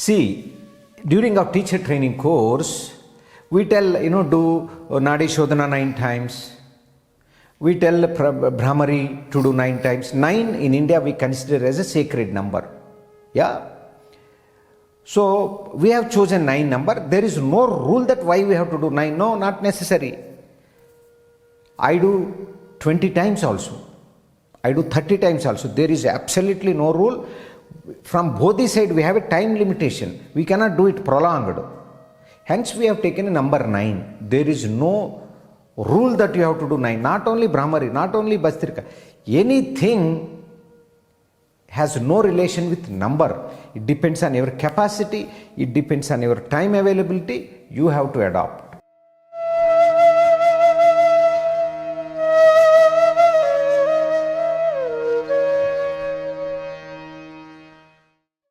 See, during our teacher training course, we tell, do Nadi Shodhana 9 times. We tell Brahmari to do 9 times. 9 in India we consider as a sacred number. Yeah. So we have chosen 9 number. There is no rule that why we have to do 9. No, not necessary. I do 20 times also. I do 30 times also. There is absolutely no rule. From Bodhi side we have a time limitation. We cannot do it prolonged. Hence we have taken a number 9. There is no rule that you have to do 9. Not only Brahmari, not only Bastrika. Anything has no relation with number. It depends on your capacity. It depends on your time availability. You have to adopt.